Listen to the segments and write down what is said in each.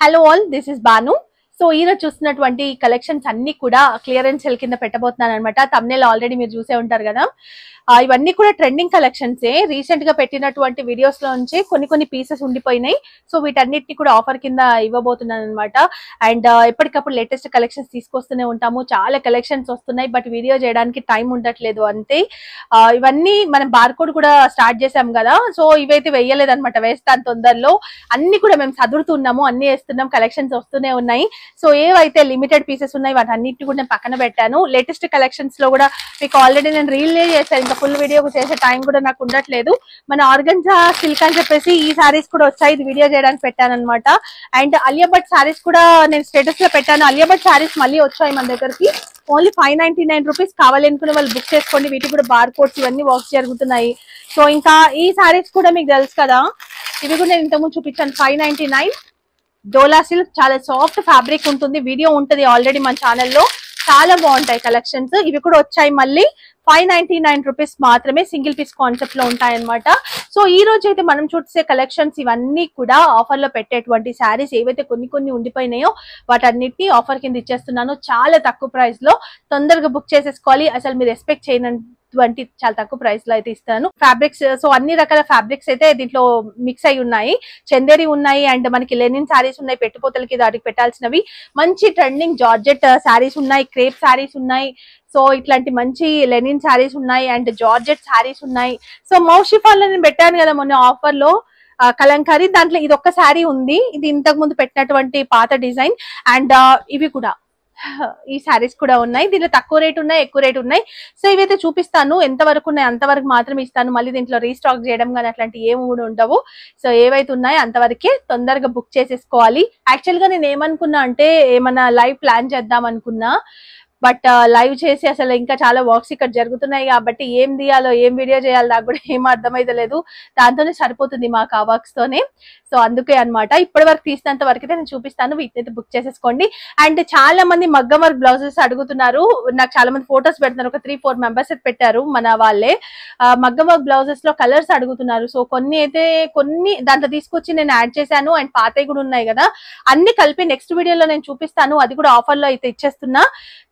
Hello all, this is Banu. So ఈరోజు చూస్తున్నటువంటి collections అన్ని కూడా క్లియరెన్స్ సేల్ కింద పెట్టబోతున్నాను అనమాట. thumbnail ఆల్రెడీ మీరు చూసే ఉంటారు కదా. ఇవన్నీ కూడా ట్రెండింగ్ కలెక్షన్సే. రీసెంట్ గా పెట్టినటువంటి వీడియోస్ లో నుంచి కొన్ని పీసెస్ ఉండిపోయినాయి. సో వీటన్నిటిని కూడా ఆఫర్ కింద ఇవ్వబోతున్నాను అనమాట. అండ్ ఎప్పటికప్పుడు లేటెస్ట్ కలెక్షన్స్ తీసుకొస్తూనే ఉంటాము. చాలా కలెక్షన్స్ వస్తున్నాయి, బట్ వీడియో చేయడానికి టైం ఉండట్లేదు అంతే. ఇవన్నీ మనం బార్కోడ్ కూడా స్టార్ట్ చేసాం కదా, సో ఇవైతే వేయలేదు అనమాట. వేస్తాను తొందరలో. అన్ని కూడా మేము చదువుతున్నాము, అన్ని వేస్తున్నాం, కలెక్షన్స్ వస్తూనే ఉన్నాయి. సో ఏవైతే లిమిటెడ్ పీసెస్ ఉన్నాయి వాటన్నిటిని కూడా నేను పక్కన పెట్టాను. లేటెస్ట్ కలెక్షన్స్ లో కూడా మీకు ఆల్రెడీ నేను రీల్ చేశాను, ఇంకా ఫుల్ వీడియో చేసే టైం కూడా నాకు ఉండట్లేదు. మన ఆర్గన్జా సిల్క్ అని చెప్పేసి ఈ సారీస్ కూడా వచ్చాయి, ఇది వీడియో చేయడానికి పెట్టాను అనమాట. అండ్ అలియా భట్ సారీస్ కూడా నేను స్టేటస్ లో పెట్టాను. అలియా భట్ సారీస్ మళ్ళీ వచ్చాయి మన దగ్గరికి. Only 599 rupees. కావాలనుకునే వాళ్ళు బుక్ చేసుకోండి. వీటికి కూడా బార్ కోడ్స్ ఇవన్నీ వర్క్స్ జరుగుతున్నాయి. సో ఇంకా ఈ సారీస్ కూడా మీకు తెలుసు కదా, ఇవి కూడా నేను ఇంతకుముందు చూపించాను. 599 డోలా సిల్క్, చాలా సాఫ్ట్ ఫ్యాబ్రిక్ ఉంటుంది. వీడియో ఉంటుంది ఆల్రెడీ మన ఛానల్లో. చాలా బాగుంటాయి కలెక్షన్స్. ఇవి కూడా వచ్చాయి మళ్ళీ 599 రూపీస్ మాత్రమే. సింగిల్ పీస్ కాన్సెప్ట్ లో ఉంటాయి అనమాట. సో ఈ రోజు అయితే మనం చూసే కలెక్షన్స్ ఇవన్నీ కూడా ఆఫర్ లో పెట్టేటువంటి శారీస్. ఏవైతే కొన్ని ఉండిపోయినాయో వాటన్నిటిని ఆఫర్ కింద ఇచ్చేస్తున్నాను చాలా తక్కువ ప్రైస్ లో. తొందరగా బుక్ చేసేసుకోవాలి. అసలు మీరు ఎక్స్పెక్ట్ చేయనంటి చాలా తక్కువ ప్రైస్ లో అయితే ఇస్తాను. ఫ్యాబ్రిక్స్, సో అన్ని రకాల ఫ్యాబ్రిక్స్ అయితే దీంట్లో మిక్స్ అయి ఉన్నాయి. చందేరి ఉన్నాయి, అండ్ మనకి లెనిన్ శారీస్ ఉన్నాయి, పెట్టుపోతలకి దానికి పెట్టాల్సినవి. మంచి ట్రెండింగ్ జార్జెట్ శారీస్ ఉన్నాయి, క్రేప్ శారీస్ ఉన్నాయి. సో ఇట్లాంటి మంచి లెనిన్ శారీస్ ఉన్నాయి, అండ్ జార్జెట్ శారీస్ ఉన్నాయి. సో మౌషిఫాల్ నేను పెట్టాను కదా మొన్న ఆఫర్ లో, కలంకారీ, దాంట్లో ఇది ఒక్క శారీ ఉంది. ఇది ఇంతకు ముందు పెట్టినటువంటి పాత డిజైన్. అండ్ ఇవి కూడా ఈ శారీస్ కూడా ఉన్నాయి. దీంట్లో తక్కువ రేట్ ఉన్నాయి, ఎక్కువ రేట్ ఉన్నాయి. సో ఇవైతే చూపిస్తాను. ఎంతవరకు ఉన్నాయి అంతవరకు మాత్రమే ఇస్తాను. మళ్ళీ దీంట్లో రీస్టాక్ చేయడం కానీ అట్లాంటి ఏమి కూడా ఉండవు. సో ఏవైతే ఉన్నాయో అంతవరకే తొందరగా బుక్ చేసేసుకోవాలి. యాక్చువల్ గా నేను ఏమనుకున్నా అంటే, ఏమన్నా లైవ్ ప్లాన్ చేద్దాం అనుకున్నా, బట్ లైవ్ చేసి అసలు ఇంకా చాలా వర్క్స్ ఇక్కడ జరుగుతున్నాయి కాబట్టి ఏం తీయాలో, ఏం వీడియో చేయాలో నాకు కూడా ఏం అర్థమైతే లేదు. దాంతోనే సరిపోతుంది మాకు ఆ వర్క్స్ తోనే. సో అందుకే అనమాట. ఇప్పటి వరకు తీసినంత వరకు అయితే నేను చూపిస్తాను. వీటినైతే బుక్ చేసేసుకోండి. అండ్ చాలా మంది మగ్గం వర్క్ బ్లౌజెస్ అడుగుతున్నారు. నాకు చాలా మంది ఫొటోస్ పెడుతున్నారు. ఒక 3-4 మెంబర్స్ అయితే పెట్టారు మన వాళ్ళే. మగ్గం వర్క్ బ్లౌజెస్ లో కలర్స్ అడుగుతున్నారు. సో కొన్ని దాంట్లో తీసుకొచ్చి నేను యాడ్ చేశాను. అండ్ పాతవి కూడా ఉన్నాయి కదా, అన్ని కలిపి నెక్స్ట్ వీడియోలో నేను చూపిస్తాను. అది కూడా ఆఫర్ లో అయితే ఇచ్చేస్తున్నా.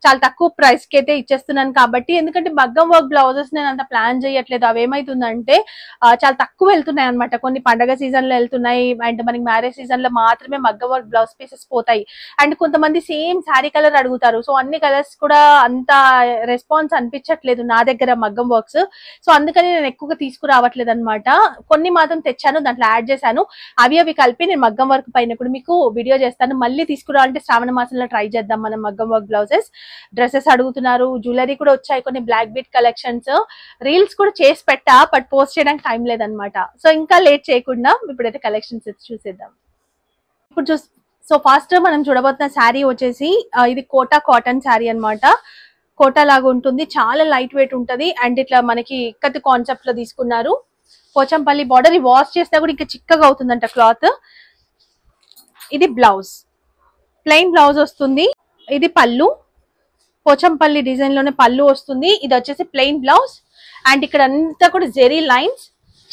చాలా తక్కువ ప్రైస్ కి అయితే ఇచ్చేస్తున్నాను కాబట్టి. ఎందుకంటే మగ్గం వర్క్ బ్లౌజెస్ నేను అంత ప్లాన్ చేయట్లేదు. అవి ఏమైతుందంటే చాలా తక్కువ వెళ్తున్నాయి అనమాట. కొన్ని పండగ సీజన్ లో వెళ్తున్నాయి, అండ్ మనకి మ్యారేజ్ సీజన్ లో మాత్రమే మగ్గం వర్క్ బ్లౌజ్ పీసెస్ పోతాయి. అండ్ కొంతమంది సేమ్ శారీ కలర్ అడుగుతారు. సో అన్ని కలర్స్ కూడా అంత రెస్పాన్స్ అనిపించట్లేదు నా దగ్గర మగ్గం వర్క్స్. సో అందుకని నేను ఎక్కువగా తీసుకురావట్లేదు అనమాట. కొన్ని మాత్రం తెచ్చాను, దాంట్లో యాడ్ చేశాను. అవి కలిపి నేను మగ్గం వర్క్ పైన కూడా మీకు వీడియో చేస్తాను. మళ్ళీ తీసుకురావాలంటే శ్రావణ మాసంలో ట్రై చేద్దాం మనం మగ్గం వర్క్ బ్లౌజెస్. డ్రెస్సెస్ అడుగుతున్నారు, జ్యువెలరీ కూడా వచ్చాయి, కొన్ని బ్లాక్ బీట్ కలెక్షన్స్. రీల్స్ కూడా చేసి పెట్టా, బట్ పోస్ట్ చేయడానికి టైం లేదనమాట. సో ఇంకా లేట్ చేయకుండా ఇప్పుడైతే కలెక్షన్స్ చూసేద్దాం. ఇప్పుడు సో ఫాస్ట్ మనం చూడబోతున్న శారీ వచ్చేసి ఇది కోటా కాటన్ శారీ అనమాట. కోటా లాగా ఉంటుంది, చాలా లైట్ వెయిట్ ఉంటది. అండ్ ఇట్లా మనకి ఇక్కత్ కాన్సెప్ట్ లో తీసుకున్నారు. పోచంపల్లి బార్డర్. ఈ వాష్ చేస్తే కూడా ఇంకా చిక్కగా అవుతుందంట క్లాత్. ఇది బ్లౌజ్, ప్లెయిన్ బ్లౌజ్ వస్తుంది. ఇది పళ్ళు, పోచంపల్లి డిజైన్ లోనే పళ్ళు వస్తుంది. ఇది వచ్చేసి ప్లెయిన్ బ్లౌజ్. అండ్ ఇక్కడ అంతా కూడా జెరీ లైన్స్.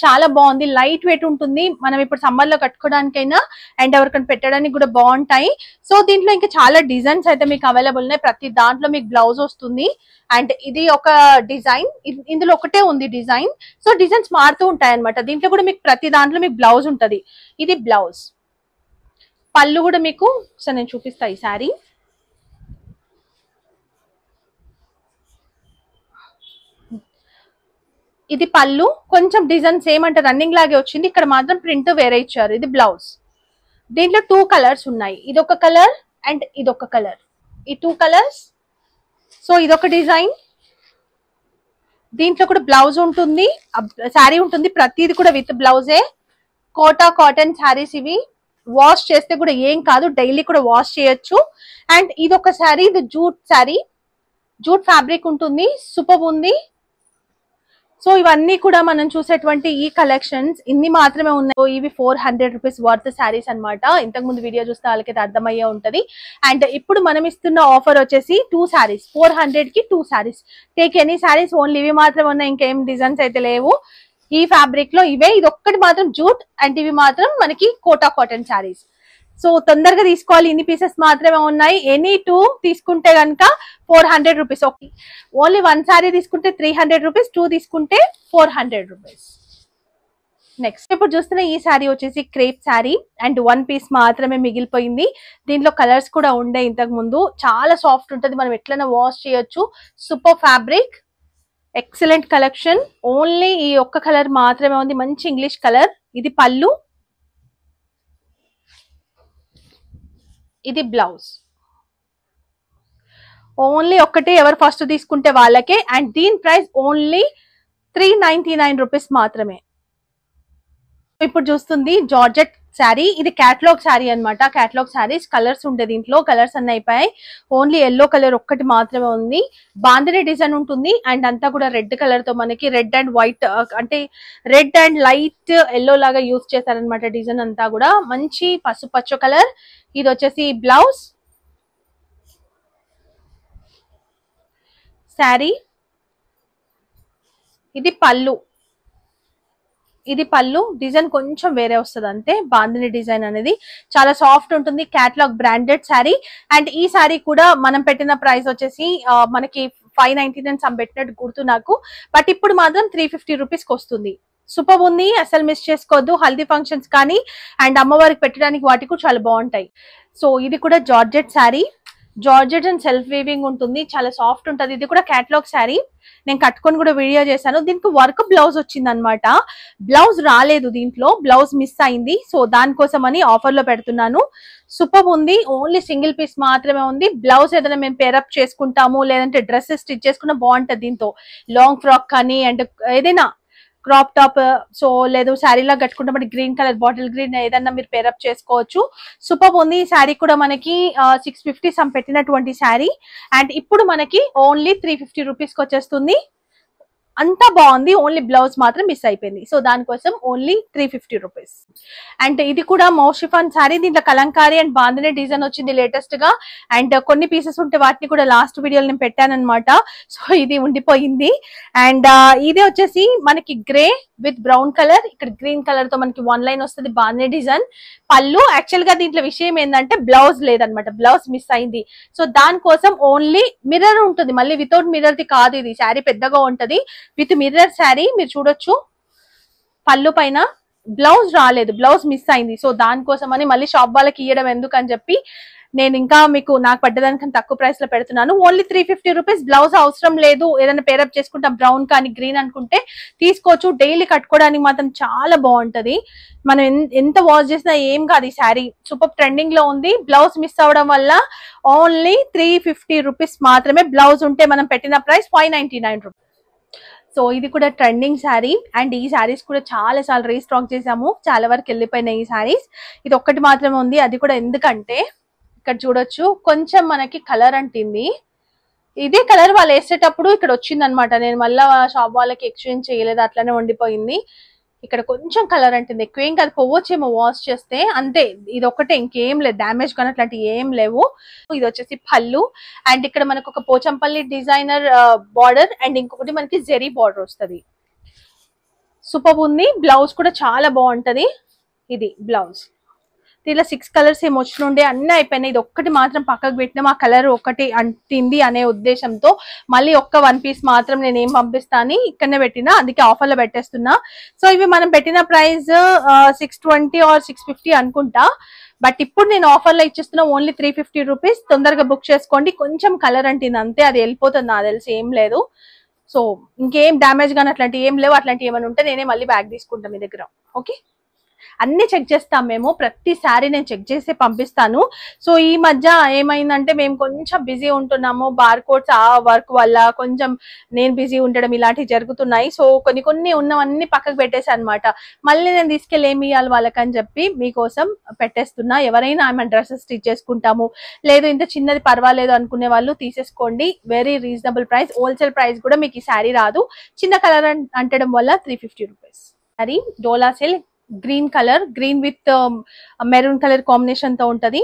చాలా బాగుంది, లైట్ వెయిట్ ఉంటుంది. మనం ఇప్పుడు సమ్మర్ లో కట్టుకోవడానికైనా అండ్ ఎవరికైనా పెట్టడానికి కూడా బాగుంటాయి. సో దీంట్లో ఇంకా చాలా డిజైన్స్ అయితే మీకు అవైలబుల్ ఉన్నాయి. ప్రతి దాంట్లో మీకు బ్లౌజ్ వస్తుంది. అండ్ ఇది ఒక డిజైన్, ఇందులో ఒకటే ఉంది డిజైన్. సో డిజైన్స్ మారుతూ ఉంటాయి అనమాట. దీంట్లో కూడా మీకు ప్రతి దాంట్లో మీకు బ్లౌజ్ ఉంటది. ఇది బ్లౌజ్. పళ్ళు కూడా మీకు ఒకసారి నేను చూపిస్తా. ఈ శారీ ఇది పళ్ళు. కొంచెం డిజైన్ సేమ్ అంటే రన్నింగ్ లాగే వచ్చింది. ఇక్కడ మాత్రం ప్రింట్ వేరే ఇచ్చారు. ఇది బ్లౌజ్. దీంట్లో 2 కలర్స్ ఉన్నాయి. ఇదొక కలర్ అండ్ ఇదొక కలర్. ఈ 2 కలర్స్. సో ఇదొక డిజైన్. దీంట్లో కూడా బ్లౌజ్ ఉంటుంది, శారీ ఉంటుంది. ప్రతిది కూడా విత్ బ్లౌజే. కోటా కాటన్ శారీస్ ఇవి. వాష్ చేస్తే కూడా ఏం కాదు, డైలీ కూడా వాష్ చేయొచ్చు. అండ్ ఇదొక శారీ, ఇది జూట్ శారీ. జూట్ ఫ్యాబ్రిక్ ఉంటుంది, సూపర్ ఉంది. సో ఇవన్నీ కూడా మనం చూసేటువంటి ఈ కలెక్షన్స్ ఇన్ని మాత్రమే ఉన్నాయి. ఇవి 400 రూపీస్ వర్త్ శారీస్ అనమాట. ఇంతకు ముందు వీడియో చూస్తే వాళ్ళకైతే అర్థమయ్యే ఉంటది. అండ్ ఇప్పుడు మనం ఇస్తున్న ఆఫర్ వచ్చేసి 2 శారీస్, 400 కి 2 saris. Take any saris. Only ఇవి మాత్రమే ఉన్నాయి, ఇంకేం డిజైన్స్ అయితే లేవు. ఈ ఫ్యాబ్రిక్ లో ఇవే. ఇది ఒక్కటి మాత్రం జూట్, అండ్ ఇవి మాత్రం మనకి కోటా కాటన్ శారీస్. సో తొందరగా తీసుకోవాలి, ఇన్ని పీసెస్ మాత్రమే ఉన్నాయి. ఎనీ 2 తీసుకుంటే కనుక 400 రూపీస్. ఓకే, ఓన్లీ 1 సారీ తీసుకుంటే 300 రూపీస్, 2 తీసుకుంటే 400 రూపీస్. నెక్స్ట్ ఇప్పుడు చూస్తున్న ఈ శారీ వచ్చేసి క్రేప్ శారీ అండ్ 1 పీస్ మాత్రమే మిగిలిపోయింది. దీంట్లో కలర్స్ కూడా ఉండే ఇంతకు ముందు. చాలా సాఫ్ట్ ఉంటుంది, మనం ఎట్లైనా వాష్ చేయొచ్చు. Super fabric, excellent collection. Only ఈ ఒక్క కలర్ మాత్రమే ఉంది, మంచి ఇంగ్లీష్ కలర్. ఇది పళ్ళు, ఇది బ్లౌజ్. ఓన్లీ ఒక్కటే, ఎవరు ఫస్ట్ తీసుకుంటే వాళ్ళకే. అండ్ దీని ప్రైస్ ఓన్లీ 399 రూపీస్ మాత్రమే. ఇప్పుడు చూస్తుంది జార్జెట్ శారీ. ఇది క్యాటలాగ్ శారీ అన్నమాట. క్యాటలాగ్ శారీస్ కలర్స్ ఉండే, దీంట్లో కలర్స్ అన్ని అయిపోయాయి. ఓన్లీ ఎల్లో కలర్ ఒక్కటి మాత్రమే ఉంది. బాందిని డిజైన్ ఉంటుంది అండ్ అంతా కూడా రెడ్ కలర్ తో, మనకి రెడ్ అండ్ వైట్ అంటే రెడ్ అండ్ లైట్ ఎల్లో లాగా యూజ్ చేశారనమాట. డిజైన్ అంతా కూడా మంచి పసుపచ్చ కలర్. ఇది వచ్చేసి బ్లౌజ్, శారీ. ఇది పళ్ళు, ఇది పళ్ళు. డిజైన్ కొంచెం వేరే వస్తుంది అంతే. బాందిని డిజైన్ అనేది చాలా సాఫ్ట్ ఉంటుంది. Catalogue branded sari. అండ్ ఈ శారీ కూడా మనం పెట్టిన ప్రైస్ వచ్చేసి మనకి 599 సమ్ పెట్టినట్టు గుర్తు నాకు. బట్ ఇప్పుడు మాత్రం 350 రూపీస్కి వస్తుంది. సూపర్ ఉంది, అసలు మిస్ చేసుకోవద్దు. హల్దీ ఫంక్షన్స్ కానీ అండ్ అమ్మవారికి పెట్టడానికి వాటికి చాలా బాగుంటాయి. సో ఇది కూడా georgette sari. Georgette and self weaving ఉంటుంది, చాలా సాఫ్ట్ ఉంటుంది. ఇది కూడా క్యాటలాగ్ శారీ. నేను కట్టుకొని కూడా వీడియో చేశాను. దీనికి వర్క్ బ్లౌజ్ వచ్చింది అనమాట. బ్లౌజ్ రాలేదు, దీంట్లో బ్లౌజ్ మిస్ అయింది. సో దానికోసం అని ఆఫర్ లో పెడుతున్నాను. సూపర్ ఉంది. ఓన్లీ సింగిల్ పీస్ మాత్రమే ఉంది. బ్లౌజ్ ఏదైనా మేము పేరప్ చేసుకుంటాము, లేదంటే డ్రెస్సెస్ స్టిచ్ చేసుకున్న బాగుంటది. దీంతో లాంగ్ ఫ్రాక్ కానీ అండ్ ఏదైనా క్రాప్ టాప్, సో లేదు శారీలా కట్టుకుంటే మనకి గ్రీన్ కలర్, బాటిల్ గ్రీన్ ఏదన్నా మీరు పేరప్ చేసుకోవచ్చు. సూపర్ ఉంది. ఈ శారీ కూడా మనకి 650 సమ్ పెట్టినటువంటి శారీ. అండ్ ఇప్పుడు మనకి ఓన్లీ 350 రూపీస్కి వచ్చేస్తుంది. అంతా బాగుంది, ఓన్లీ బ్లౌజ్ మాత్రం మిస్ అయిపోయింది. సో దానికోసం ఓన్లీ 350 రూపీస్. అండ్ ఇది కూడా మౌషిఫాన్ శారీ. దీంట్లో కలంకారీ అండ్ బాందిని డిజైన్ వచ్చింది లేటెస్ట్ గా. అండ్ కొన్ని పీసెస్ ఉంటే వాటిని కూడా లాస్ట్ వీడియోలో నేను పెట్టాను అనమాట. సో ఇది ఉండిపోయింది. అండ్ ఇది వచ్చేసి మనకి గ్రే విత్ బ్రౌన్ కలర్, ఇక్కడ గ్రీన్ కలర్ తో మనకి 1 లైన్ వస్తుంది. బాందిని డిజైన్. పళ్ళు. యాక్చువల్ గా దీంట్లో విషయం ఏంటంటే బ్లౌజ్ లేదనమాట, బ్లౌజ్ మిస్ అయింది. సో దానికోసం ఓన్లీ మిర్రర్ ఉంటుంది. మళ్ళీ వితౌట్ మిర్రర్ ది కాదు, ఇది శారీ పెద్దగా ఉంటది. విత్ మిర్రర్ శారీ మీరు చూడొచ్చు. పళ్ళు పైన బ్లౌజ్ రాలేదు, బ్లౌజ్ మిస్ అయింది. సో దానికోసం అని మళ్ళీ షాప్ వాళ్ళకి ఇవ్వడం ఎందుకు అని చెప్పి నేను ఇంకా మీకు నాకు పడ్డదానికన్నా తక్కువ ప్రైస్ లో పెడుతున్నాను. Only 350 rupees. బ్లౌజ్ అవసరం లేదు, ఏదైనా పేరప్ చేసుకుంటాం బ్రౌన్ కానీ గ్రీన్ అనుకుంటే తీసుకోవచ్చు. డైలీ కట్టుకోవడానికి మాత్రం చాలా బాగుంటది. మనం ఎంత వాష్ చేసినా ఏం కాదు. ఈ శారీ సూపర్ ట్రెండింగ్ లో ఉంది. బ్లౌజ్ మిస్ అవడం వల్ల ఓన్లీ 350 రూపీస్ మాత్రమే. బ్లౌజ్ ఉంటే మనం పెట్టిన ప్రైస్ 599 రూపీస్. సో ఇది కూడా ట్రెండింగ్ శారీ. అండ్ ఈ శారీస్ కూడా చాలా సార్లు రీస్టాక్ చేసాము, చాలా వరకు వెళ్ళిపోయినాయి ఈ శారీస్. ఇది ఒక్కటి మాత్రమే ఉంది. అది కూడా ఎందుకంటే ఇక్కడ చూడొచ్చు కొంచెం మనకి కలర్ అంటింది. ఇదే కలర్ వాళ్ళు వేసేటప్పుడు ఇక్కడ వచ్చింది అనమాట. నేను మళ్ళీ షాప్ వాళ్ళకి ఎక్స్చేంజ్ చేయలేదు, అట్లనే ఉండిపోయింది. ఇక్కడ కొంచెం కలర్ అంటుంది, ఎక్కువేం కాదు, పోవచ్చేమో వాష్ చేస్తే అంతే. ఇది ఒకటే, ఇంకేం లేదు, డ్యామేజ్ కానీ అట్లాంటి ఏం లేవు. ఇది వచ్చేసి పళ్ళు. అండ్ ఇక్కడ మనకు ఒక పోచంపల్లి డిజైనర్ బార్డర్ అండ్ ఇంకొకటి మనకి జెరీ బార్డర్ వస్తుంది. సూపర్ ఉంది. బ్లౌజ్ కూడా చాలా బాగుంటది. ఇది బ్లౌజ్. దీనిలో 6 కలర్స్ ఏమి వచ్చినుండే, అన్ని అయిపోయినాయి. ఇది ఒక్కటి మాత్రం పక్కకు పెట్టినాం, ఆ కలర్ ఒకటి అంటింది అనే ఉద్దేశంతో మళ్ళీ ఒక్క 1 పీస్ మాత్రం నేను ఏం పంపిస్తాను ఇక్కడనే పెట్టినా, అందుకే ఆఫర్ లో పెట్టేస్తున్నా. సో ఇవి మనం పెట్టిన ప్రైస్ 620 ఆర్ 650 అనుకుంటా. బట్ ఇప్పుడు నేను ఆఫర్ లో ఇచ్చేస్తున్నా ఓన్లీ 350 రూపీస్. తొందరగా బుక్ చేసుకోండి. కొంచెం కలర్ అంటింది అంతే, అది వెళ్ళిపోతుంది నాకు తెలిసి, ఏం లేదు. సో ఇంకేం డ్యామేజ్ కానీ అట్లాంటి ఏం లేవు. అట్లాంటి ఏమైనా ఉంటే నేనే మళ్ళీ బ్యాగ్ తీసుకుంటాను మీ దగ్గర. ఓకే, అన్ని చెక్ చేస్తాం మేము, ప్రతిసారి నేను చెక్ చేసి పంపిస్తాను. సో ఈ మధ్య ఏమైందంటే మేము కొంచెం బిజీ ఉంటున్నాము, బార్ కోడ్స్ ఆ వర్క్ వల్ల కొంచెం నేను బిజీ ఉండడం ఇలాంటివి జరుగుతున్నాయి. సో కొన్ని ఉన్నవన్నీ పక్కకు పెట్టేసి అనమాట. మళ్ళీ నేను తీసుకెళ్ళి ఏమి ఇవ్వాలి వాళ్ళకని చెప్పి మీకోసం పెట్టేస్తున్నా. ఎవరైనా ఆమె డ్రెస్సెస్ స్టిచ్ చేసుకుంటాము, లేదు ఇంత చిన్నది పర్వాలేదు అనుకునే వాళ్ళు తీసేసుకోండి. Very reasonable price. Wholesale price కూడా మీకు ఈ శారీ రాదు. చిన్న కలర్ అంటడం వల్ల 350 rupees. Sari dola silk green colour, green with maroon colour combination తో ఉంటది.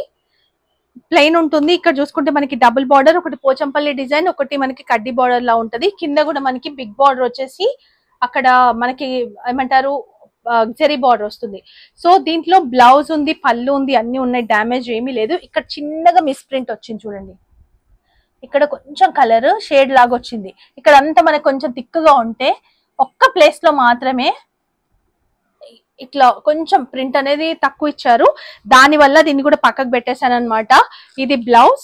ప్లెయిన్ ఉంటుంది. ఇక్కడ చూసుకుంటే మనకి డబుల్ బార్డర్, ఒకటి పోచంపల్లి డిజైన్, ఒకటి మనకి కడ్డీ బార్డర్ లా ఉంటది. కింద కూడా మనకి బిగ్ బార్డర్ వచ్చేసి అక్కడ మనకి ఏమంటారు జరీ బార్డర్ వస్తుంది. సో దీంట్లో బ్లౌజ్ ఉంది, పళ్ళు ఉంది, అన్ని ఉన్నాయి, డ్యామేజ్ ఏమీ లేదు. ఇక్కడ చిన్నగా మిస్ ప్రింట్ వచ్చింది చూడండి, ఇక్కడ కొంచెం కలర్ షేడ్ లాగా వచ్చింది. ఇక్కడ అంతా మనకు కొంచెం థిక్గా ఉంటే ఒక్క ప్లేస్ లో మాత్రమే ఇట్లా కొంచెం ప్రింట్ అనేది తక్కువ ఇచ్చారు, దాని వల్ల దీన్ని కూడా పక్కకు పెట్టేశాను అనమాట. ఇది బ్లౌజ్,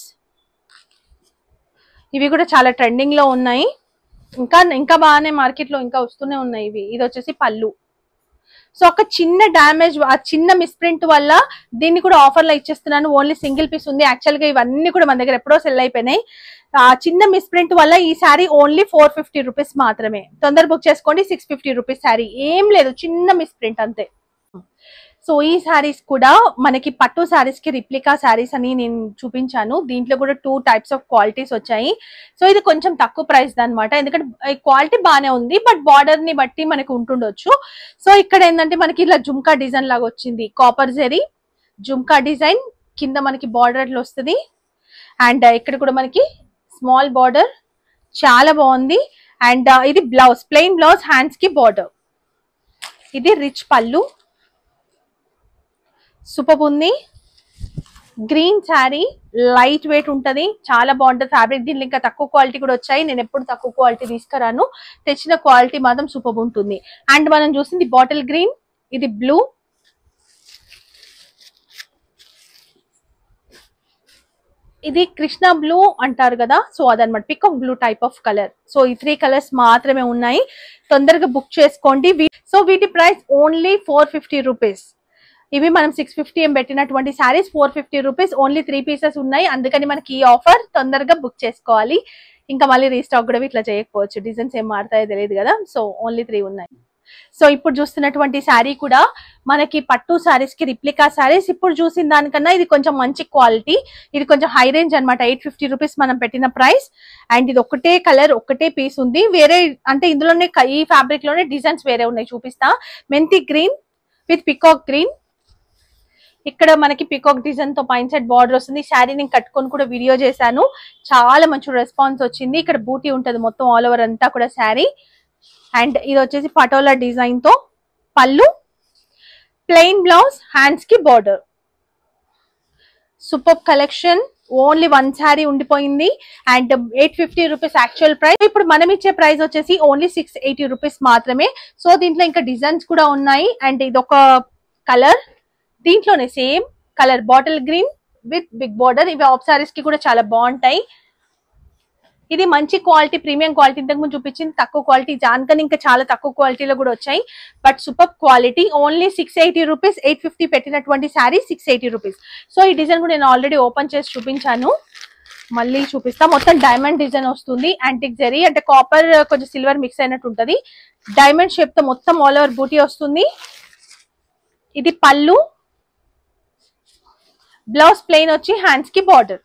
ఇవి కూడా చాలా ట్రెండింగ్ లో ఉన్నాయి, ఇంకా బాగానే మార్కెట్ లో ఇంకా వస్తూనే ఉన్నాయి ఇవి. ఇది వచ్చేసి పళ్ళు. సో ఒక చిన్న డ్యామేజ్, ఆ చిన్న మిస్ప్రింట్ వల్ల దీన్ని కూడా ఆఫర్ లో ఇచ్చేస్తున్నాను. ఓన్లీ సింగిల్ పీస్ ఉంది. యాక్చువల్ గా ఇవన్నీ కూడా మన దగ్గర ఎప్పుడో సెల్ అయిపోయినాయి. ఆ చిన్న మిస్ప్రింట్ వల్ల ఈ శారీ ఓన్లీ 450 రూపీస్ మాత్రమే. తొందర బుక్ చేసుకోండి. 650 రూపీస్ శారీ, ఏం లేదు, చిన్న మిస్ప్రింట్ అంతే. సో ఈ శారీస్ కూడా మనకి పట్టు శారీస్ కి రిప్లికా శారీస్ అని నేను చూపించాను. దీంట్లో కూడా 2 టైప్స్ ఆఫ్ క్వాలిటీస్ వచ్చాయి. సో ఇది కొంచెం తక్కువ ప్రైస్ అనమాట, ఎందుకంటే క్వాలిటీ బాగానే ఉంది, బట్ బార్డర్ ని బట్టి మనకి ఉంటుండొచ్చు. సో ఇక్కడ ఏంటంటే మనకి ఇలా జుమ్కా డిజైన్ లాగా వచ్చింది, కాపర్ జెరీ జుమ్కా డిజైన్, కింద మనకి బార్డర్ లో వస్తుంది. అండ్ ఇక్కడ కూడా మనకి స్మాల్ బార్డర్, చాలా బాగుంది. అండ్ ఇది బ్లౌజ్, ప్లెయిన్ బ్లౌజ్, హ్యాండ్స్ కి బార్డర్. ఇది రిచ్ పళ్ళు, సూపర్ ఉంది. గ్రీన్ శారీ, లైట్ వెయిట్ ఉంటది, చాలా బాగుంటది ఫ్యాబ్రిక్. దీనిలో ఇంకా తక్కువ క్వాలిటీ కూడా వచ్చాయి, నేను ఎప్పుడు తక్కువ క్వాలిటీ తీసుకురాను, తెచ్చిన క్వాలిటీ మాత్రం సూపర్ ఉంటుంది. అండ్ మనం చూసింది బాటిల్ గ్రీన్, ఇది బ్లూ, ఇది కృష్ణ బ్లూ అంటారు కదా, సో అదనమాట, peacock blue type of colour. So ఈ 3 కలర్స్ మాత్రమే ఉన్నాయి, తొందరగా బుక్ చేసుకోండి. సో వీటి ప్రైస్ ఓన్లీ 450 రూపీస్. ఇవి మనం 650 పెట్టినటువంటి శారీస్ 450 రూపీస్. ఓన్లీ 3 పీసెస్ ఉన్నాయి, అందుకని మనకి ఈ ఆఫర్, తొందరగా బుక్ చేసుకోవాలి. ఇంకా మళ్ళీ రీస్టాక్ కూడా ఇట్లా చేయకపోవచ్చు, డిజైన్స్ ఏం మారుతాయో తెలియదు కదా. సో ఓన్లీ 3 ఉన్నాయి. సో ఇప్పుడు చూస్తున్నటువంటి శారీ కూడా మనకి పట్టు శారీస్ కి రిప్లికా శారీస్. ఇప్పుడు చూసిన దానికన్నా ఇది కొంచెం మంచి క్వాలిటీ, ఇది కొంచెం హై రేంజ్ అనమాట. 850 రూపీస్ మనం పెట్టిన ప్రైస్. అండ్ ఇది ఒకటే కలర్, ఒకటే పీస్ ఉంది. వేరే అంటే ఇందులోనే ఈ ఫ్యాబ్రిక్ లోనే డిజైన్స్ వేరే ఉన్నాయి, చూపిస్తా. మెంతి గ్రీన్ విత్ పికాక్ గ్రీన్, ఇక్కడ మనకి పికాక్ డిజైన్ తో పైన సైడ్ బార్డర్ వస్తుంది. శారీ నేను కట్టుకొని కూడా వీడియో చేశాను, చాలా మంచి రెస్పాన్స్ వచ్చింది. ఇక్కడ బూటీ ఉంటది మొత్తం ఆల్ ఓవర్ అంతా కూడా శారీ. అండ్ ఇది వచ్చేసి పటోలా డిజైన్ తో పళ్ళు, ప్లెయిన్ బ్లౌజ్, హ్యాండ్స్ కి border. Super collection, only 1 sari ఉండిపోయింది. And 850 rupees actual price. ఇప్పుడు మనం ఇచ్చే ప్రైస్ వచ్చేసి ఓన్లీ 680 రూపీస్ మాత్రమే. సో దీంట్లో ఇంకా డిజైన్స్ కూడా ఉన్నాయి. అండ్ ఇది ఒక కలర్, దీంట్లోనే same colour bottle green with big border. ఇవి ఆఫ్ సారీస్ కి కూడా చాలా బాగుంటాయి. ఇది మంచి క్వాలిటీ, ప్రీమియం క్వాలిటీ. ఇంతకు ముందు చూపించింది తక్కువ క్వాలిటీ, దానికని ఇంకా చాలా తక్కువ క్వాలిటీలో కూడా వచ్చాయి, but super quality. Only 680 rupees. 850 పెట్టినటువంటి శారీ 680 రూపీస్. సో ఈ డిజైన్ కూడా నేను ఆల్రెడీ ఓపెన్ చేసి చూపించాను, మళ్ళీ చూపిస్తా. మొత్తం డైమండ్ డిజైన్ వస్తుంది, యాంటిక్ జరీ అంటే కాపర్ కొంచెం సిల్వర్ మిక్స్ అయినట్టు ఉంటది. డైమండ్ షేప్ తో మొత్తం ఆల్ ఓవర్ బూటీ వస్తుంది. ఇది పళ్ళు, బ్లౌజ్ ప్లెయిన్ వచ్చి హ్యాండ్స్ కి బార్డర్.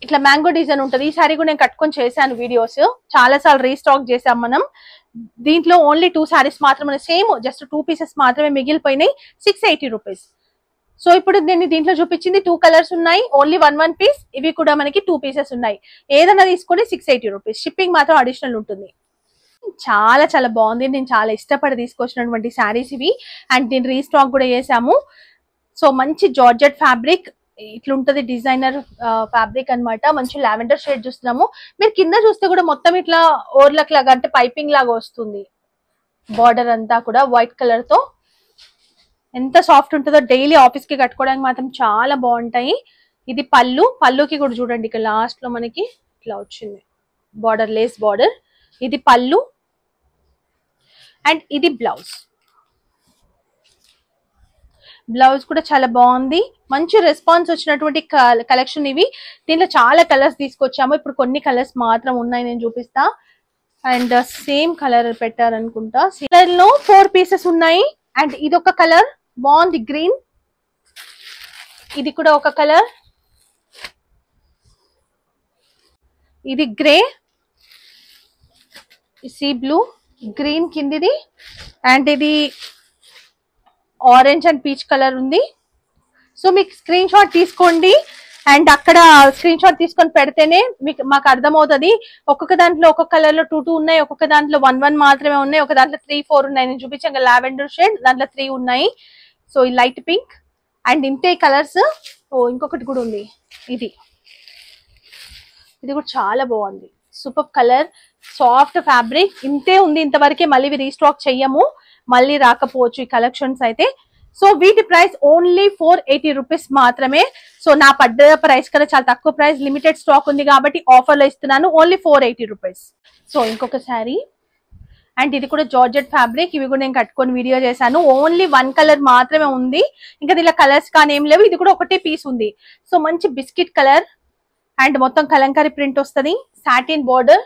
ఇట్లా మ్యాంగో డిజైన్ ఉంటది. ఈ సారీ కూడా నేను కట్టుకొని చేశాను వీడియోస్, చాలా సార్లు రీస్టాక్ చేసాం మనం. దీంట్లో ఓన్లీ 2 సారీస్ మాత్రమే, సేమ్ జస్ట్ 2 పీసెస్ మాత్రమే మిగిలిపోయినాయి. 680 రూపీస్. సో ఇప్పుడు నేను దీంట్లో చూపించింది 2 కలర్స్ ఉన్నాయి, ఓన్లీ 1 పీస్. ఇవి కూడా మనకి 2 పీసెస్ ఉన్నాయి. ఏదైనా తీసుకొని 680 రూపీస్. షిప్పింగ్ మాత్రం అడిషనల్ ఉంటుంది. చాలా చాలా బాగుంది, నేను చాలా ఇష్టపడి తీసుకొచ్చినటువంటి శారీస్ ఇవి. అండ్ దీన్ని రీస్టాక్ కూడా చేసాము. సో మంచి జార్జెట్ ఫ్యాబ్రిక్, ఇట్లుంటది డిజైనర్ ఫ్యాబ్రిక్ అన్నమాట. మంచి లావెండర్ షేడ్ చూస్తున్నాము. మీరు కింద చూస్తే కూడా మొత్తం ఇట్లా ఓర్లక్ లాగా అంటే పైపింగ్ లాగా వస్తుంది. బార్డర్ అంతా కూడా వైట్ కలర్ తో ఎంత సాఫ్ట్ ఉంటుందో, డైలీ ఆఫీస్ కి కట్టుకోవడానికి మాత్రం చాలా బాగుంటాయి. ఇది పళ్ళు, పళ్ళుకి కూడా చూడండి ఇక్కడ లాస్ట్ లో మనకి ఇట్లా వచ్చింది బార్డర్, లేస్ బార్డర్. ఇది పళ్ళు అండ్ ఇది బ్లౌజ్. బ్లౌజ్ కూడా చాలా బాగుంది, మంచి రెస్పాన్స్ వచ్చినటువంటి కలెక్షన్ ఇవి. దీంట్లో చాలా కలర్స్ తీసుకొచ్చాము, ఇప్పుడు కొన్ని కలర్స్ మాత్రం ఉన్నాయి, నేను చూపిస్తా. అండ్ సేమ్ కలర్ పెట్టారనుకుంటా. కలర్ లో 4 పీసెస్ ఉన్నాయి. అండ్ ఇది ఒక కలర్ బాగుంది, గ్రీన్. ఇది కూడా ఒక కలర్, ఇది గ్రే, సీ బ్లూ, గ్రీన్ కిందిది. అండ్ ఇది ఆరెంజ్ అండ్ పీచ్ కలర్ ఉంది. సో మీకు స్క్రీన్ షాట్ తీసుకోండి. అండ్ అక్కడ స్క్రీన్ షాట్ తీసుకొని పెడితేనే మాకు అర్థమవుతుంది. ఒక్కొక్క దాంట్లో ఒక్కొక్క కలర్ లో 2 ఉన్నాయి, ఒక్కొక్క దాంట్లో 1 మాత్రమే ఉన్నాయి, ఒక దాంట్లో 3-4 ఉన్నాయి. నేను చూపించాను లావెండర్ షేడ్, దాంట్లో 3 ఉన్నాయి. సో ఈ లైట్ పింక్ అండ్ ఇంతే కలర్స్. ఇంకొకటి కూడా ఉంది, ఇది కూడా చాలా బాగుంది. Super colour, soft fabric. ఇంతే ఉంది ఇంతవరకే, మళ్ళీ రీస్టాక్ చెయ్యము, మళ్ళీ రాకపోవచ్చు ఈ కలెక్షన్స్ అయితే. సో వీటి ప్రైస్ ఓన్లీ 480 రూపీస్ మాత్రమే. సో నా పడ్డ ప్రైస్ కన్నా చాలా తక్కువ ప్రైస్, లిమిటెడ్ స్టాక్ ఉంది కాబట్టి ఆఫర్ లో ఇస్తున్నాను, ఓన్లీ 480 రూపీస్. సో ఇంకొక శారీ, అండ్ ఇది కూడా జార్జెట్ ఫ్యాబ్రిక్. ఇవి కూడా నేను కట్టుకొని వీడియో చేశాను. ఓన్లీ 1 కలర్ మాత్రమే ఉంది, ఇంకా దీనిలో కలర్స్ కానీ ఏం లేవు. ఇది కూడా ఒకటే పీస్ ఉంది. సో మంచి బిస్కెట్ కలర్ అండ్ మొత్తం కలంకారీ ప్రింట్ వస్తుంది. సాటిన్ బార్డర్,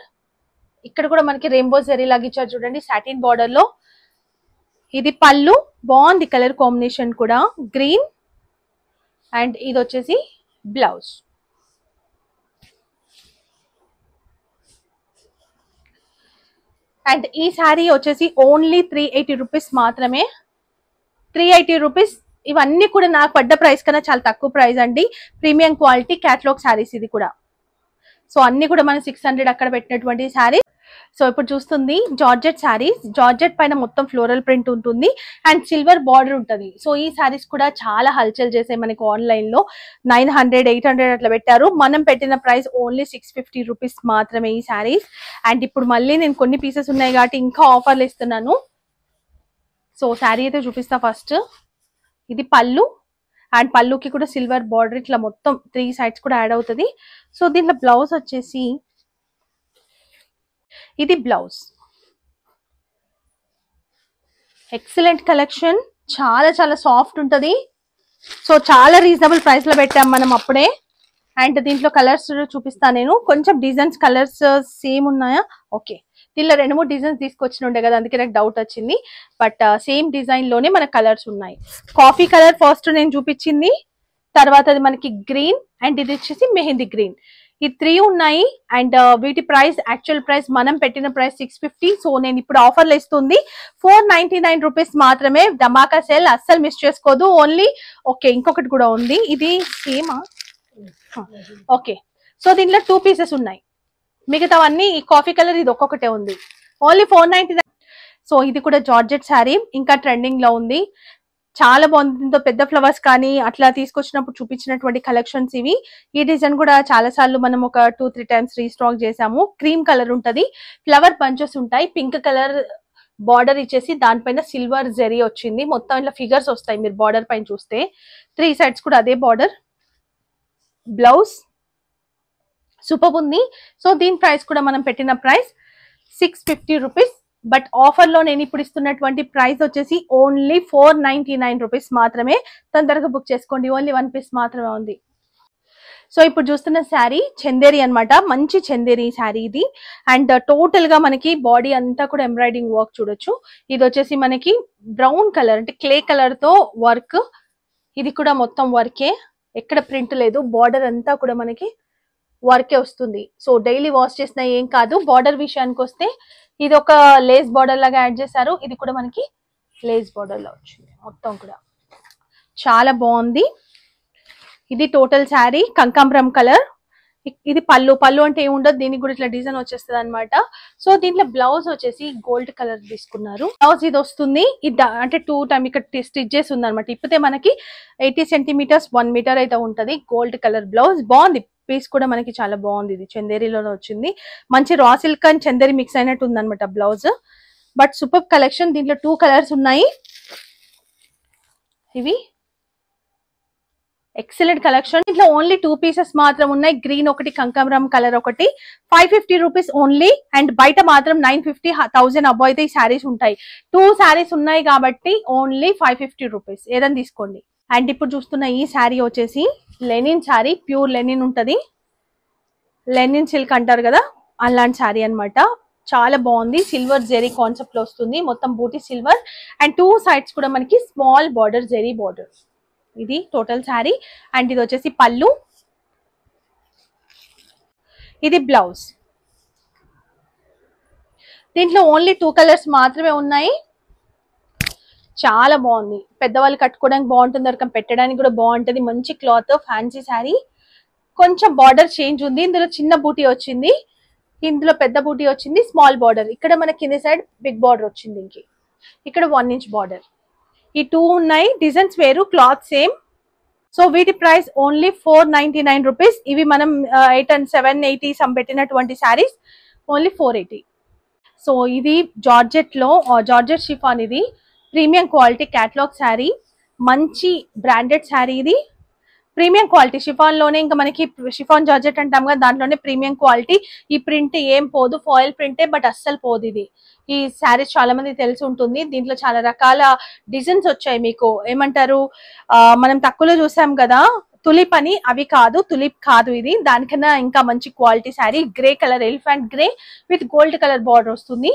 ఇక్కడ కూడా మనకి రెయిన్బో జరీ లాగా ఇచ్చారు చూడండి సాటిన్ బార్డర్ లో. ఇది పళ్ళు, బాగుంది కలర్ కాంబినేషన్ కూడా, గ్రీన్. అండ్ ఇది వచ్చేసి బ్లౌజ్. అండ్ ఈ శారీ వచ్చేసి ఓన్లీ 380 రూపీస్ మాత్రమే. 380 రూపీస్. ఇవన్నీ కూడా నాకు పడ్డ ప్రైస్ కన్నా చాలా తక్కువ ప్రైస్ అండి. ప్రీమియం క్వాలిటీ క్యాటలాగ్ శారీస్ ఇది కూడా. సో అన్ని కూడా మనం 600 అక్కడ పెట్టినటువంటి శారీ. సో ఇప్పుడు చూస్తుంది జార్జెట్ శారీస్. జార్జెట్ పైన మొత్తం ఫ్లోరల్ ప్రింట్ ఉంటుంది అండ్ సిల్వర్ బార్డర్ ఉంటుంది. సో ఈ శారీస్ కూడా చాలా హల్చల్ చేసాయి మనకి ఆన్లైన్ లో. 900-800 అట్లా పెట్టారు. మనం పెట్టిన ప్రైస్ ఓన్లీ 650 రూపీస్ మాత్రమే ఈ శారీస్. అండ్ ఇప్పుడు మళ్ళీ నేను కొన్ని పీసెస్ ఉన్నాయి కాబట్టి ఇంకా ఆఫర్లు ఇస్తున్నాను. సో శారీ అయితే చూపిస్తా ఫస్ట్. ఇది పళ్ళు, అండ్ పళ్ళుకి కూడా సిల్వర్ బార్డర్ ఇట్లా మొత్తం 3 సైడ్స్ కూడా యాడ్ అవుతుంది. సో దీంట్లో బ్లౌజ్ వచ్చేసి ఇది బ్లౌజ్. ఎక్సలెంట్ కలెక్షన్, చాలా చాలా సాఫ్ట్ ఉంటది. సో చాలా రీజనబుల్ ప్రైస్ లో పెట్టాం మనం అప్పుడే. అండ్ దీంట్లో కలర్స్ చూపిస్తాను నేను. కొంచెం డిజైన్స్ కలర్స్ సేమ్ ఉన్నాయా? ఓకే, దీనిలో 2-3 డిజైన్స్ తీసుకొచ్చిన ఉండే కదా, అందుకే నాకు డౌట్ వచ్చింది. బట్ సేమ్ డిజైన్ లోనే మనకు కలర్స్ ఉన్నాయి. కాఫీ కలర్ ఫస్ట్ నేను చూపించింది, తర్వాత అది మనకి గ్రీన్, అండ్ ఇది వచ్చేసి మెహందీ గ్రీన్. ఈ 3 ఉన్నాయి. అండ్ వీటి ప్రైస్, యాక్చువల్ ప్రైస్ మనం పెట్టిన ప్రైస్ 650. సో నేను ఇప్పుడు ఆఫర్లు ఇస్తుంది 499 రూపీస్ మాత్రమే. ధమాకా సేల్, అస్సలు మిస్ చేసుకోదు. ఓన్లీ ఓకే, ఇంకొకటి కూడా ఉంది, ఇది సేమా? ఓకే, సో దీంట్లో 2 పీసెస్ ఉన్నాయి, మిగతావన్నీ ఈ కాఫీ కలర్ ఇది ఒక్కొక్కటే ఉంది. ఓన్లీ 499. సో ఇది కూడా జార్జెట్ శారీ, ఇంకా ట్రెండింగ్ లో ఉంది, చాలా బాగుంది. దీంతో పెద్ద ఫ్లవర్స్ కానీ అట్లా తీసుకొచ్చినప్పుడు చూపించినటువంటి కలెక్షన్స్ ఇవి. ఈ డిజైన్ కూడా చాలా సార్లు మనం ఒక 2-3 టైమ్స్ రీస్టాక్ చేసాము. క్రీమ్ కలర్ ఉంటది, ఫ్లవర్ బంచెస్ ఉంటాయి, పింక్ కలర్ బార్డర్ ఇచ్చేసి దానిపైన సిల్వర్ జరీ వచ్చింది. మొత్తం ఇట్లా ఫిగర్స్ వస్తాయి మీరు బార్డర్ పైన చూస్తే. 3 సైడ్స్ కూడా అదే బార్డర్. బ్లౌజ్ సూపర్ ఉంది. సో దీని ప్రైస్ కూడా మనం పెట్టిన ప్రైస్ 650 రూపీస్. బట్ ఆఫర్ లో నేను ఇప్పుడు ఇస్తున్నటువంటి ప్రైస్ వచ్చేసి ఓన్లీ 499 రూపీస్ మాత్రమే. తొందరగా బుక్ చేసుకోండి, ఓన్లీ 1 పీస్ మాత్రమే ఉంది. సో ఇప్పుడు చూస్తున్న శారీ చందేరి అన్నమాట, మంచి చందేరి శారీ ఇది. అండ్ టోటల్ గా మనకి బాడీ అంతా కూడా ఎంబ్రాయిడింగ్ వర్క్ చూడొచ్చు. ఇది వచ్చేసి మనకి బ్రౌన్ కలర్, అంటే క్లే కలర్ తో వర్క్. ఇది కూడా మొత్తం వర్కే, ఎక్కడ ప్రింట్ లేదు. బార్డర్ అంతా కూడా మనకి వర్కే వస్తుంది. సో డైలీ వాష్ చేసిన ఏం కాదు. బార్డర్ విషయానికి వస్తే ఇది ఒక లేస్ బార్డర్ లాగా యాడ్ చేశారు. ఇది కూడా మనకి లేస్ బార్డర్ లో వచ్చింది, మొత్తం కూడా చాలా బాగుంది. ఇది టోటల్ శారీ కనకాంబరం కలర్. ఇది పళ్ళు. పళ్ళు అంటే ఏముండదు, దీనికి కూడా ఇట్లా డిజైన్ వచ్చేస్తుంది అనమాట. సో దీంట్లో బ్లౌజ్ వచ్చేసి గోల్డ్ కలర్ తీసుకున్నారు. బ్లౌజ్ ఇది వస్తుంది, ఇది అంటే 2 టైమ్ ఇక్కడ స్టిచ్చెస్ ఉంది అనమాట. ఇప్పుడే మనకి 80 సెంటీమీటర్స్ 1 మీటర్ అయితే ఉంటది. గోల్డ్ కలర్ బ్లౌజ్ బాగుంది. పీస్ కూడా మనకి చాలా బాగుంది. ఇది చందేరిలోనే వచ్చింది, మంచి raw silk and Chanderi mix అయినట్టు ఉంది అనమాట బ్లౌజ్. But super collection. దీంట్లో 2 కలర్స్ ఉన్నాయి. ఇవి ఎక్సలెంట్ కలెక్షన్. ఇట్లా ఓన్లీ 2 పీసెస్ మాత్రం ఉన్నాయి. గ్రీన్ ఒకటి, కనకాంబరం కలర్ ఒకటి. 550 రూపీస్ ఓన్లీ. అండ్ బయట మాత్రం 950, 1000 అబౌవ్ అయితే ఈ శారీస్ ఉంటాయి. 2 శారీస్ ఉన్నాయి కాబట్టి ఓన్లీ 550 రూపీస్, ఏదైనా తీసుకోండి. అండ్ ఇప్పుడు చూస్తున్న ఈ శారీ వచ్చేసి లెనిన్ శారీ, ప్యూర్ లెనిన్ ఉంటది. లెనిన్ సిల్క్ అంటారు కదా, అలాంటి శారీ అన్నమాట. చాలా బాగుంది. సిల్వర్ జెరీ కాన్సెప్ట్ లో వస్తుంది, మొత్తం బూటీ సిల్వర్. అండ్ 2 సైడ్స్ కూడా మనకి స్మాల్ బార్డర్, జెరీ బార్డర్. ఇది టోటల్ శారీ. అండ్ ఇది వచ్చేసి పళ్ళు, ఇది బ్లౌజ్. దీంట్లో ఓన్లీ 2 కలర్స్ మాత్రమే ఉన్నాయి. చాలా బాగుంది, పెద్దవాళ్ళు కట్టుకోవడానికి బాగుంటుంది, రకం పెట్టడానికి కూడా బాగుంటది. మంచి క్లాత్, ఫ్యాన్సీ శారీ. కొంచెం బార్డర్ చేంజ్ ఉంది. ఇందులో చిన్న బూటీ వచ్చింది, ఇందులో పెద్ద బూటీ వచ్చింది, స్మాల్ బార్డర్. ఇక్కడ మన కింది సైడ్ బిగ్ బార్డర్ వచ్చింది. ఇక్కడ 1 ఇంచ్ బార్డర్. ఈ 2 ఉన్నాయి. డిజైన్స్ వేరు, క్లాత్ సేమ్. సో వీటి ప్రైస్ ఓన్లీ 499 రూపీస్. ఇవి మనం 780 సమ్ పెట్టినటువంటి శారీస్ ఓన్లీ 480. సో ఇది జార్జెట్ లో, జార్జెట్ షిఫాన్. ఇది ప్రీమియం క్వాలిటీ క్యాటలాగ్ శారీ, మంచి బ్రాండెడ్ శారీ. ఇది ప్రీమియం క్వాలిటీ షిఫాన్ లోనే, ఇంకా మనకి షిఫాన్ జార్జెట్ అంటాం కదా, దాంట్లోనే ప్రీమియం క్వాలిటీ. ఈ ప్రింట్ ఏం పోదు, ఫాయిల్ ప్రింటే, బట్ అస్సలు పోదు. ఇది ఈ శారీస్ చాలా మంది తెలిసి ఉంటుంది. దీంట్లో చాలా రకాల డిజైన్స్ వచ్చాయి. మీకు ఏమంటారు, మనం తక్కువలో చూసాం కదా తులిప్ అని, అవి కాదు, తులిప్ కాదు ఇది. దానికన్నా ఇంకా మంచి quality sari. Grey colour, elephant grey with gold colour border వస్తుంది.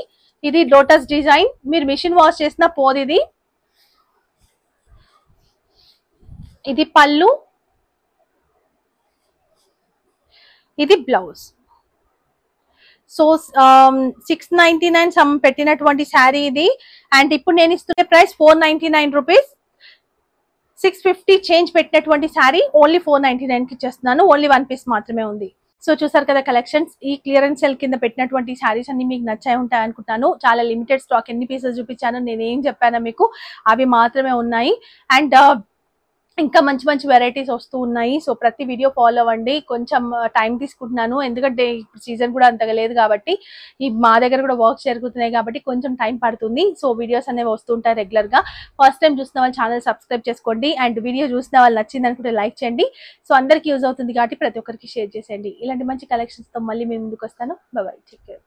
ఇది లోటస్ డిజైన్. మీరు మిషన్ వాష్ చేసినా పోదు ఇది. ఇది పళ్ళు, ఇది బ్లౌజ్. సో 699 సమ్ పెట్టినటువంటి శారీ ఇది. అండ్ ఇప్పుడు నేను ఇస్తున్న ప్రైస్ 499 రూపీస్. 650 చేంజ్ పెట్టినటువంటి శారీ ఓన్లీ 499 కి ఇచ్చేస్తున్నాను. ఓన్లీ 1 పీస్ మాత్రమే ఉంది. సో చూసారు కదా కలెక్షన్స్. ఈ క్లియరెన్స్ సెల్ కింద పెట్టినటువంటి శారీస్ అన్ని మీకు నచ్చాయి ఉంటాయి అనుకుంటాను. చాలా లిమిటెడ్ స్టాక్, ఎన్ని పీసెస్ చూపించాను, నేను ఏం చెప్పాను మీకు, అవి మాత్రమే ఉన్నాయి. అండ్ ఇంకా మంచి మంచి వెరైటీస్ వస్తూ ఉన్నాయి. సో ప్రతి వీడియో ఫాలో అవ్వండి. కొంచెం టైం తీసుకుంటున్నాను, ఎందుకంటే సీజన్ కూడా అంతగా లేదు కాబట్టి, ఈ మా దగ్గర కూడా వర్క్స్ జరుగుతున్నాయి కాబట్టి కొంచెం టైం పడుతుంది. సో వీడియోస్ అనేవి వస్తుంటాయి రెగ్యులర్ గా. ఫస్ట్ టైం చూసిన వాళ్ళు ఛానల్ సబ్స్క్రైబ్ చేసుకోండి. అండ్ వీడియో చూసిన వాళ్ళు నచ్చింది అనుకుంటే లైక్ చేయండి. సో అందరికి యూజ్ అవుతుంది కాబట్టి ప్రతి ఒక్కరికి షేర్ చేసేయండి. ఇలాంటి మంచి కలెక్షన్స్ తో మళ్ళీ మేము ముందుకు వస్తాను. By by, take care.